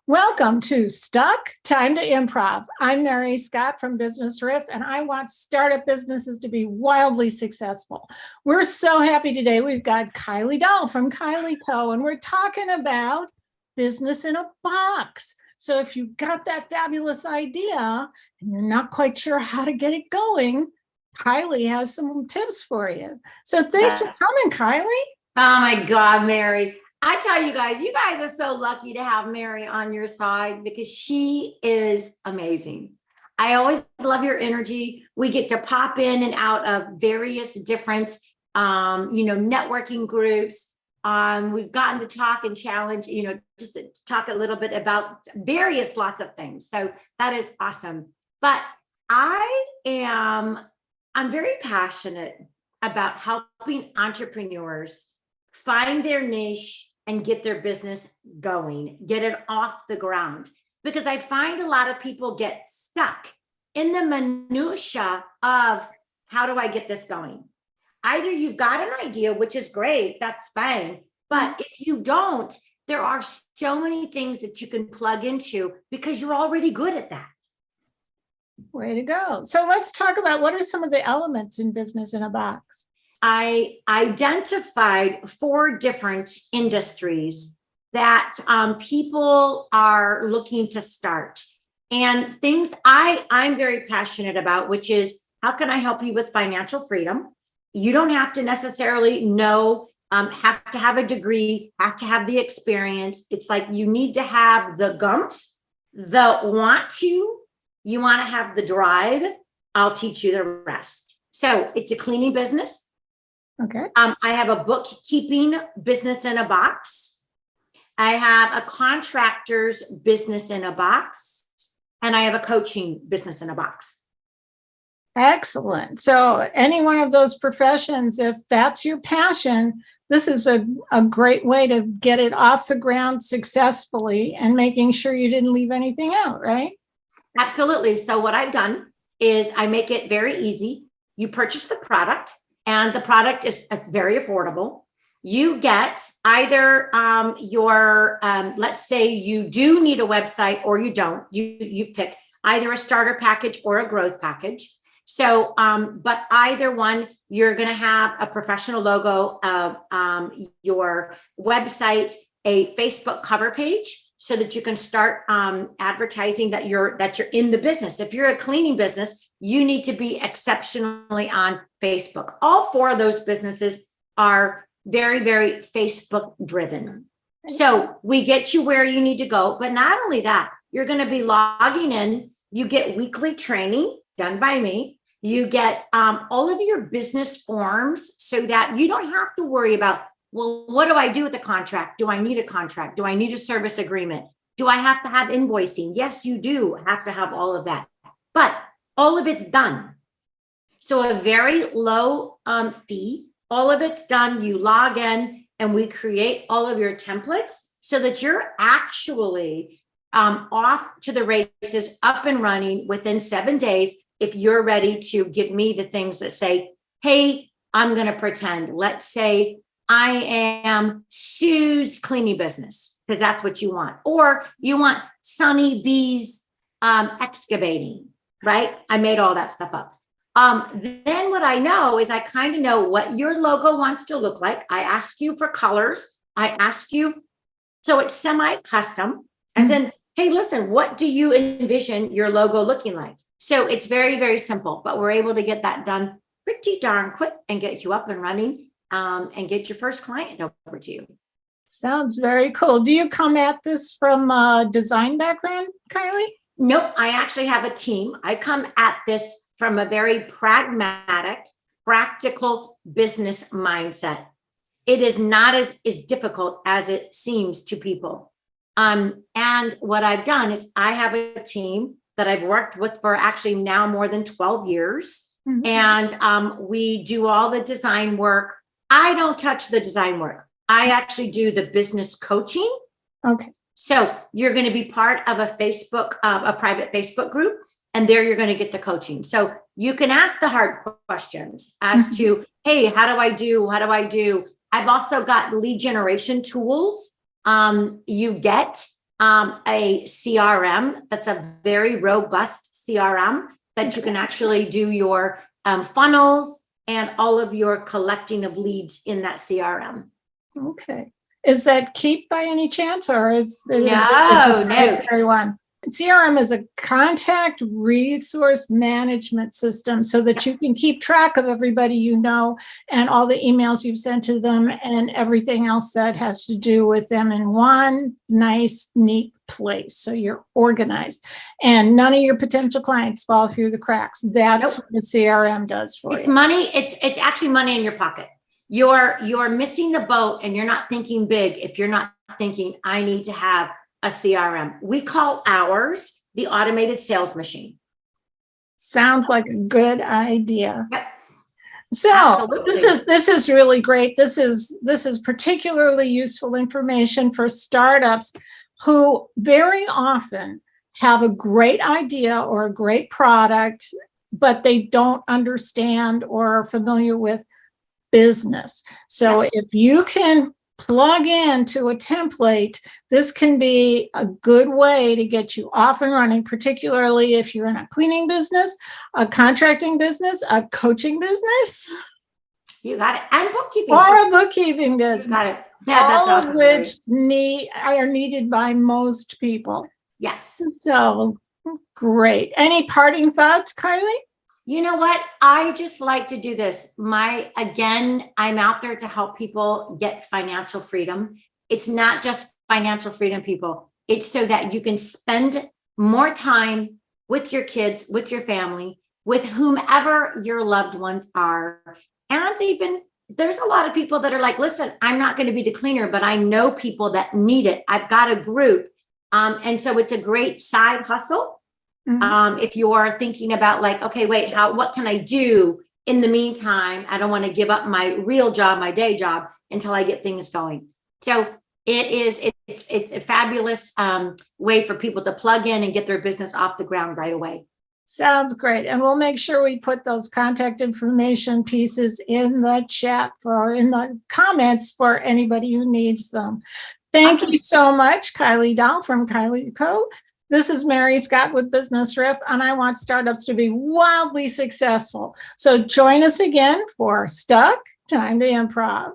Welcome to Stuck, Time to Improv. I'm Mary Scott from Business Riff, and I want startup businesses to be wildly successful. We're so happy today. We've got Kiley Doll from KileyCo, and we're talking about business in a box. So if you've got that fabulous idea and you're not quite sure how to get it going, Kiley has some tips for you. So thanks for coming, Kiley. Oh my God, Mary. I tell you guys are so lucky to have Mary on your side because she is amazing. I always love your energy. We get to pop in and out of various different, networking groups. We've gotten to talk and challenge, just to talk a little bit about lots of things. So that is awesome. But I'm very passionate about helping entrepreneurs find their niche and get their business going, get it off the ground. Because I find a lot of people get stuck in the minutia of how do I get this going? Either you've got an idea, which is great, that's fine. But if you don't, there are so many things that you can plug into because you're already good at that. Way to go. So let's talk about what are some of the elements in business in a box? I identified 4 different industries that people are looking to start, and things I'm very passionate about, which is how can I help you with financial freedom? You don't have to necessarily have to have a degree, have to have the experience. It's like you need to have the gumph, the want to, you want to have the drive. I'll teach you the rest. So it's a cleaning business. Okay. I have a bookkeeping business in a box. I have a contractor's business in a box, and I have a coaching business in a box. Excellent. So any one of those professions, if that's your passion, this is a great way to get it off the ground successfully and making sure you didn't leave anything out, right? Absolutely. So what I've done is I make it very easy. You purchase the product, and the product is very affordable. You get either let's say you do need a website or you don't. You pick either a starter package or a growth package. So, but either one, you're going to have a professional logo of your website, a Facebook cover page, so that you can start advertising that you're in the business. If you're a cleaning business, you need to be exceptionally on Facebook. All 4 of those businesses are very, very Facebook driven. So we get you where you need to go. But not only that, you're going to be logging in. You get weekly training done by me. You get all of your business forms so that you don't have to worry about, well, what do I do with the contract? Do I need a contract? Do I need a service agreement? Do I have to have invoicing? Yes, you do have to have all of that. But all of it's done. So a very low fee, all of it's done. You log in and we create all of your templates so that you're actually off to the races, up and running within 7 days. If you're ready to give me the things that say, hey, I'm going to pretend, let's say I am Sue's cleaning business, because that's what you want. Or you want Sunny B's excavating. Right? I made all that stuff up. Then what I know is I kind of know what your logo wants to look like. I ask you for colors. I ask you, so it's semi-custom, as in, hey, listen, what do you envision your logo looking like? So it's very, very simple, but we're able to get that done pretty darn quick and get you up and running and get your first client over to you. Sounds very cool. Do you come at this from a design background, Kiley? Nope, I actually have a team. I come at this from a very pragmatic, practical business mindset. It is not as difficult as it seems to people. And what I've done is I have a team that I've worked with for actually now more than 12 years. Mm-hmm. And we do all the design work. I don't touch the design work. I actually do the business coaching. Okay. So you're going to be part of a private Facebook group, and there you're going to get the coaching. So you can ask the hard questions as to, hey, how do I do? I've also got lead generation tools you get a CRM that's a very robust CRM that you can actually do your funnels and all of your collecting of leads in that CRM. Okay. Is that Keep by any chance, or is it No. everyone? CRM is a contact resource management system so that you can keep track of everybody you know and all the emails you've sent to them and everything else that has to do with them in one nice, neat place. So you're organized and none of your potential clients fall through the cracks. That's what the CRM does for It's you. money. It's actually money in your pocket. You're missing the boat and you're not thinking big if you're not thinking, I need to have a CRM. We call ours the automated sales machine. Sounds like a good idea. Yep. So Absolutely. this is really great. This is particularly useful information for startups who very often have a great idea or a great product, but they don't understand or are familiar with business. So Yes. if you can plug into a template, this can be a good way to get you off and running, particularly if you're in a cleaning business, a contracting business, a coaching business, You got it. And bookkeeping. or a bookkeeping business. You got it. Yeah, that's all awesome. of which are needed by most people. Yes. So great. Any parting thoughts, Kylie? You know what? I just like to do this. I'm out there to help people get financial freedom. It's not just financial freedom, people. It's so that you can spend more time with your kids, with your family, with whomever your loved ones are. And even there's a lot of people that are like, listen, I'm not going to be the cleaner, but I know people that need it. I've got a group. And so it's a great side hustle. If you're thinking about like, okay, wait, what can I do in the meantime? I don't want to give up my real job, my day job until I get things going. So it's a fabulous way for people to plug in and get their business off the ground right away. Sounds great. And we'll make sure we put those contact information pieces in the chat or in the comments for anybody who needs them. Thank you so much, Kiley Doll from KileyCo. This is Mary Scott with Business Riff, and I want startups to be wildly successful. So join us again for Stuck, Time to Improv.